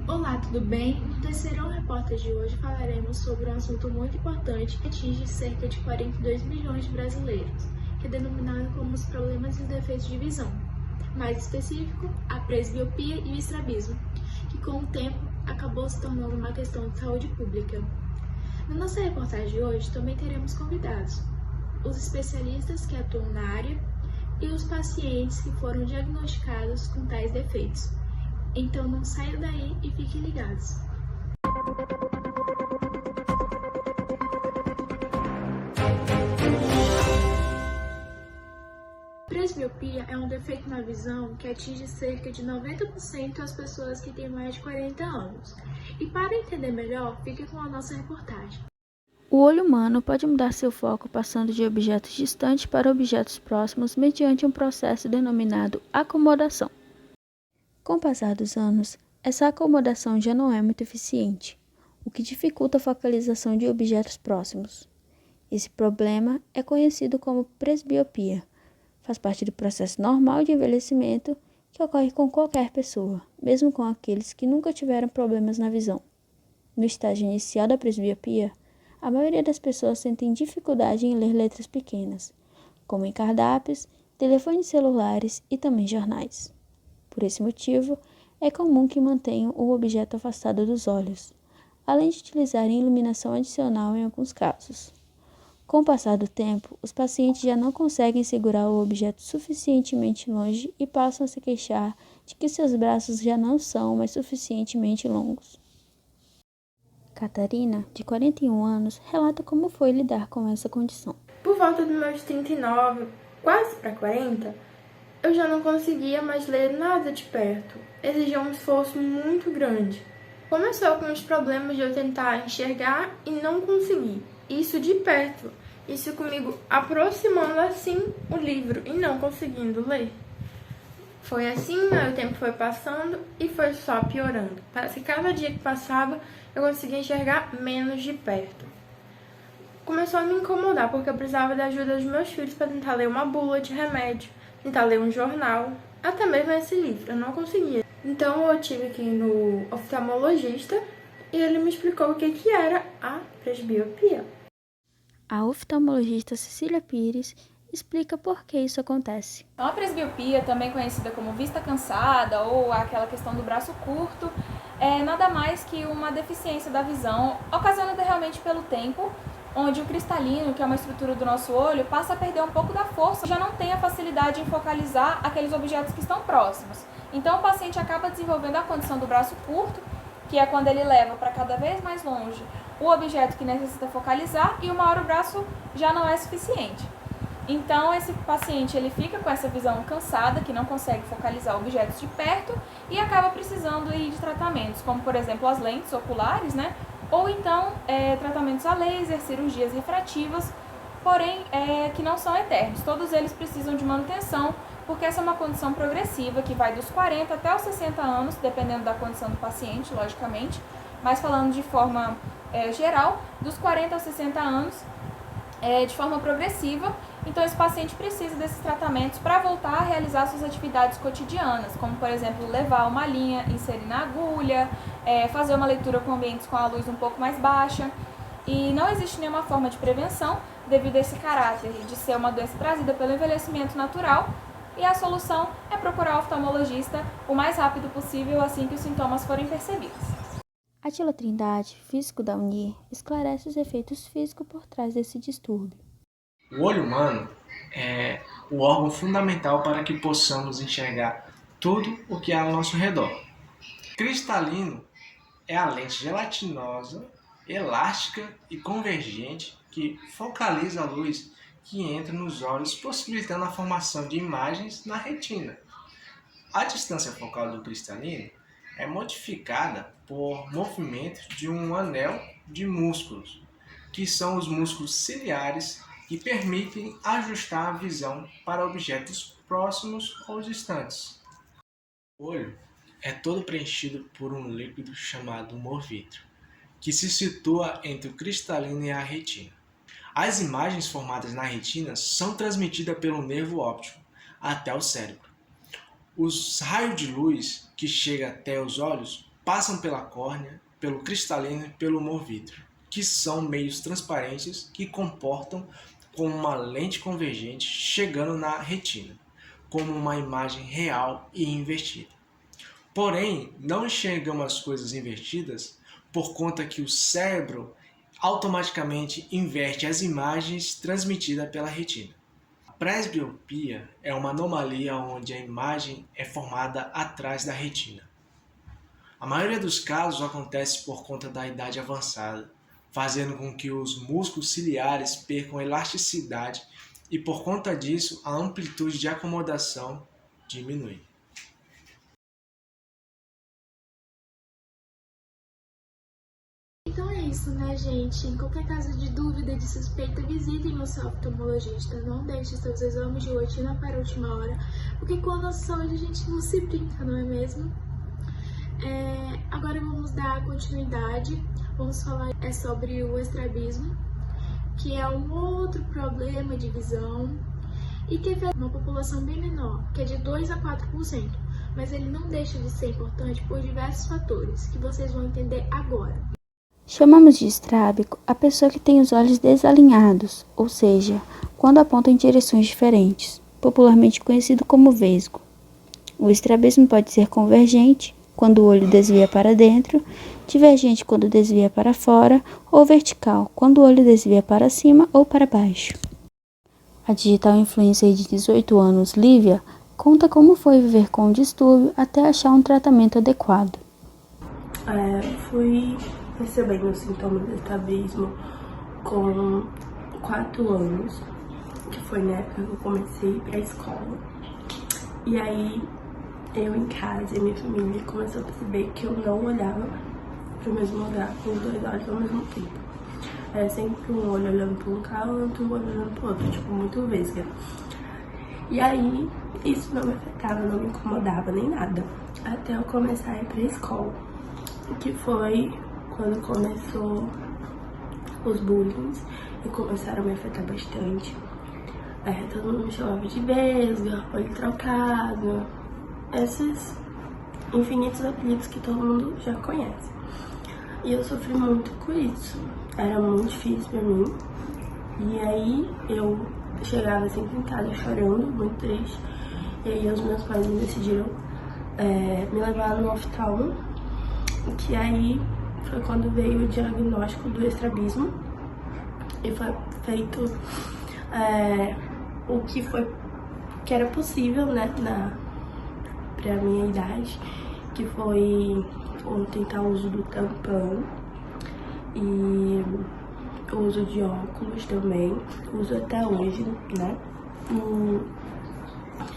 Olá, tudo bem? No Terceirão Repórter de hoje falaremos sobre um assunto muito importante que atinge cerca de 42 milhões de brasileiros, que é denominado como os problemas e os defeitos de visão. Mais específico, a presbiopia e o estrabismo, que com o tempo acabou se tornando uma questão de saúde pública. Na nossa reportagem de hoje também teremos convidados, os especialistas que atuam na área e os pacientes que foram diagnosticados com tais defeitos. Então não saiam daí e fiquem ligados. Presbiopia é um defeito na visão que atinge cerca de 90% das pessoas que têm mais de 40 anos. E para entender melhor, fique com a nossa reportagem. O olho humano pode mudar seu foco passando de objetos distantes para objetos próximos mediante um processo denominado acomodação. Com o passar dos anos, essa acomodação já não é muito eficiente, o que dificulta a focalização de objetos próximos. Esse problema é conhecido como presbiopia. Faz parte do processo normal de envelhecimento que ocorre com qualquer pessoa, mesmo com aqueles que nunca tiveram problemas na visão. No estágio inicial da presbiopia, a maioria das pessoas sentem dificuldade em ler letras pequenas, como em cardápios, telefones celulares e também jornais. Por esse motivo, é comum que mantenham o objeto afastado dos olhos, além de utilizarem iluminação adicional em alguns casos. Com o passar do tempo, os pacientes já não conseguem segurar o objeto suficientemente longe e passam a se queixar de que seus braços já não são mais suficientemente longos. Catarina, de 41 anos, relata como foi lidar com essa condição. Por volta dos meus 39, quase para 40, eu já não conseguia mais ler nada de perto. Exigia um esforço muito grande. Começou com os problemas de eu tentar enxergar e não conseguir. Isso de perto. Isso comigo aproximando assim o livro e não conseguindo ler. Foi assim, o tempo foi passando e foi só piorando. Parece que cada dia que passava eu conseguia enxergar menos de perto. Começou a me incomodar porque eu precisava da ajuda dos meus filhos para tentar ler uma bula de remédio, tentar ler um jornal, até mesmo esse livro, eu não conseguia. Então eu tive que ir no oftalmologista e ele me explicou o que era a presbiopia. A oftalmologista Cecília Pires explica por que isso acontece. Então, a presbiopia, também conhecida como vista cansada ou aquela questão do braço curto, é nada mais que uma deficiência da visão ocasionada realmente pelo tempo, onde o cristalino, que é uma estrutura do nosso olho, passa a perder um pouco da força, já não tem a facilidade em focalizar aqueles objetos que estão próximos. Então o paciente acaba desenvolvendo a condição do braço curto, que é quando ele leva para cada vez mais longe o objeto que necessita focalizar e uma hora o braço já não é suficiente. Então esse paciente ele fica com essa visão cansada, que não consegue focalizar objetos de perto e acaba precisando ir de tratamentos, como por exemplo as lentes oculares, ou então tratamentos a laser, cirurgias refrativas, porém que não são eternos. Todos eles precisam de manutenção, porque essa é uma condição progressiva que vai dos 40 até os 60 anos, dependendo da condição do paciente, logicamente, mas falando de forma geral, dos 40 aos 60 anos, de forma progressiva. Então esse paciente precisa desses tratamentos para voltar a realizar suas atividades cotidianas, como por exemplo levar uma linha, inserir na agulha, fazer uma leitura com ambientes com a luz um pouco mais baixa. E não existe nenhuma forma de prevenção devido a esse caráter de ser uma doença trazida pelo envelhecimento natural, e a solução é procurar o oftalmologista o mais rápido possível assim que os sintomas forem percebidos. Atila Trindade, físico da UNIR, esclarece os efeitos físicos por trás desse distúrbio. O olho humano é o órgão fundamental para que possamos enxergar tudo o que há ao nosso redor. Cristalino é a lente gelatinosa, elástica e convergente que focaliza a luz que entra nos olhos, possibilitando a formação de imagens na retina. A distância focal do cristalino é modificada por movimento de um anel de músculos, que são os músculos ciliares que permitem ajustar a visão para objetos próximos ou distantes. O olho é todo preenchido por um líquido chamado humor vítreo, que se situa entre o cristalino e a retina. As imagens formadas na retina são transmitidas pelo nervo óptico até o cérebro. Os raios de luz que chegam até os olhos passam pela córnea, pelo cristalino e pelo humor vítreo, que são meios transparentes que comportam como uma lente convergente chegando na retina, como uma imagem real e invertida. Porém, não enxergamos as coisas invertidas por conta que o cérebro automaticamente inverte as imagens transmitidas pela retina. A presbiopia é uma anomalia onde a imagem é formada atrás da retina. A maioria dos casos acontece por conta da idade avançada, fazendo com que os músculos ciliares percam elasticidade e, por conta disso, a amplitude de acomodação diminui. Então é isso, né, gente? Em qualquer caso de dúvida, de suspeita, visitem o seu oftalmologista. Não deixe seus exames de rotina para a última hora, porque com a nossa saúde a gente não se brinca, não é mesmo? Agora vamos dar continuidade. Vamos falar sobre o estrabismo, que é um outro problema de visão e que afeta uma população bem menor, que é de 2 a 4%. Mas ele não deixa de ser importante por diversos fatores, que vocês vão entender agora. Chamamos de estrábico a pessoa que tem os olhos desalinhados, ou seja, quando apontam em direções diferentes, popularmente conhecido como vesgo. O estrabismo pode ser convergente, quando o olho desvia para dentro, divergente quando desvia para fora, ou vertical, quando o olho desvia para cima ou para baixo. A digital influencer de 18 anos, Lívia, conta como foi viver com o distúrbio até achar um tratamento adequado. Fui percebendo os sintomas do estrabismo com 4 anos, que foi na época que eu comecei a ir pra escola. E aí, eu em casa e minha família começou a perceber que eu não olhava pro mesmo lugar com os 2 olhos ao mesmo tempo. Era sempre um olho olhando para um canto, um olho olhando pro outro, tipo, muito vesga. E aí, isso não me afetava, não me incomodava nem nada, até eu começar a ir pra escola, que foi quando começou os bullying e começaram a me afetar bastante. Todo mundo me chamava de vesga, olho trocado, esses infinitos apelidos que todo mundo já conhece. E eu sofri muito com isso, era muito difícil pra mim. E aí eu chegava sempre em casa chorando, muito triste. E aí os meus pais decidiram me levar no oftalmo, que aí foi quando veio o diagnóstico do estrabismo e foi feito o que era possível, né, pra minha idade, que foi tentar o uso do tampão e o uso de óculos também, uso até hoje, né.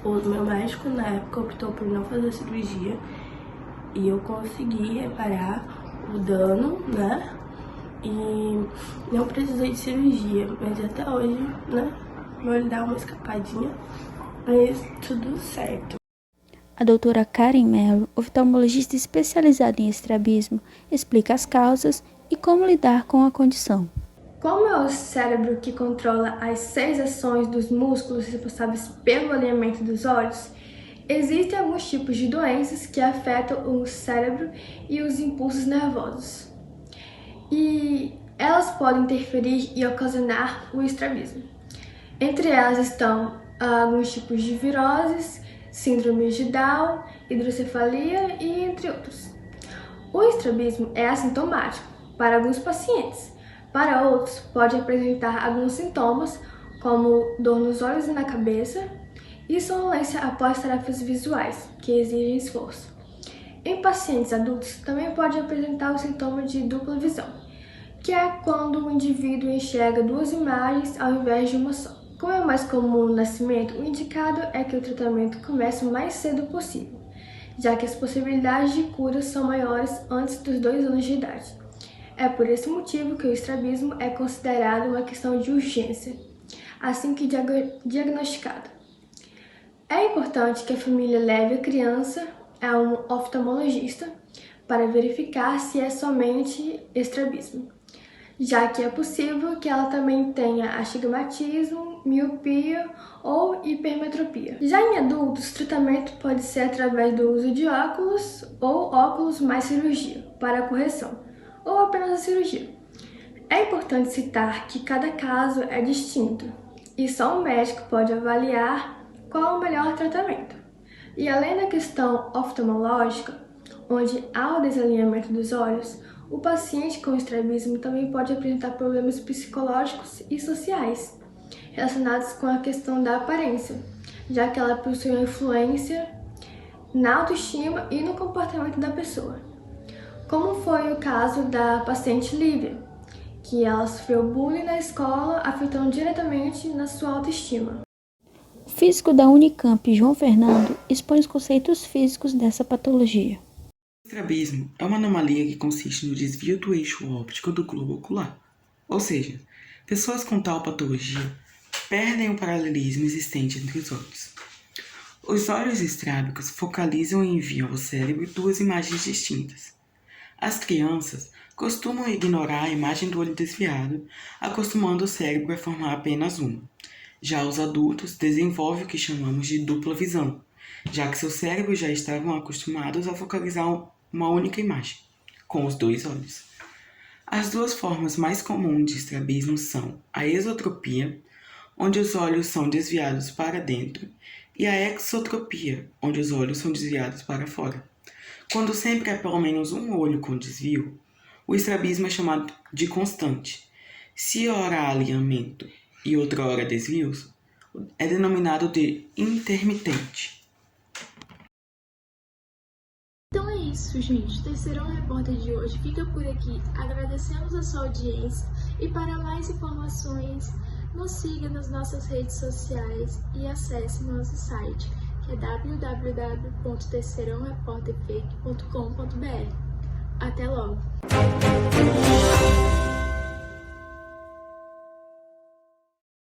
O meu médico na época optou por não fazer cirurgia e eu consegui reparar o dano, né, e não precisei de cirurgia, mas até hoje, né, vou dar uma escapadinha, mas tudo certo. A doutora Karen Mello, oftalmologista especializada em estrabismo, explica as causas e como lidar com a condição. Como é o cérebro que controla as 6 ações dos músculos responsáveis pelo alinhamento dos olhos, existem alguns tipos de doenças que afetam o cérebro e os impulsos nervosos. E elas podem interferir e ocasionar o estrabismo. Entre elas estão alguns tipos de viroses, síndrome de Down, hidrocefalia e entre outros. O estrabismo é assintomático para alguns pacientes. Para outros, pode apresentar alguns sintomas, como dor nos olhos e na cabeça, e sonolência após tarefas visuais, que exigem esforço. Em pacientes adultos, também pode apresentar o sintoma de dupla visão, que é quando o indivíduo enxerga 2 imagens ao invés de uma só. Como é mais comum no nascimento, o indicado é que o tratamento comece o mais cedo possível, já que as possibilidades de cura são maiores antes dos 2 anos de idade. É por esse motivo que o estrabismo é considerado uma questão de urgência, assim que diagnosticado. É importante que a família leve a criança a um oftalmologista para verificar se é somente estrabismo. já que é possível que ela também tenha astigmatismo, miopia ou hipermetropia. Já em adultos, o tratamento pode ser através do uso de óculos ou óculos mais cirurgia para a correção, ou apenas a cirurgia. É importante citar que cada caso é distinto e só o médico pode avaliar qual é o melhor tratamento. E além da questão oftalmológica, onde há o desalinhamento dos olhos, o paciente com estrabismo também pode apresentar problemas psicológicos e sociais relacionados com a questão da aparência, já que ela possui uma influência na autoestima e no comportamento da pessoa. Como foi o caso da paciente Lívia, que ela sofreu bullying na escola, afetando diretamente na sua autoestima. O físico da Unicamp, João Fernando, expõe os conceitos físicos dessa patologia. O estrabismo é uma anomalia que consiste no desvio do eixo óptico do globo ocular. Ou seja, pessoas com tal patologia perdem o paralelismo existente entre os olhos. Os olhos estrábicos focalizam e enviam ao cérebro duas imagens distintas. As crianças costumam ignorar a imagem do olho desviado, acostumando o cérebro a formar apenas uma. Já os adultos desenvolvem o que chamamos de dupla visão, já que seus cérebros já estavam acostumados a focalizar uma única imagem, com os dois olhos. As duas formas mais comuns de estrabismo são a esotropia, onde os olhos são desviados para dentro, e a exotropia, onde os olhos são desviados para fora. Quando sempre há pelo menos um olho com desvio, o estrabismo é chamado de constante. Se ora há alinhamento e outra hora desvios, é denominado de intermitente. Então é isso, gente. O Terceirão Repórter de hoje fica por aqui. Agradecemos a sua audiência e para mais informações, nos siga nas nossas redes sociais e acesse nosso site, que é www.terceirãoreporterfake.com.br. Até logo!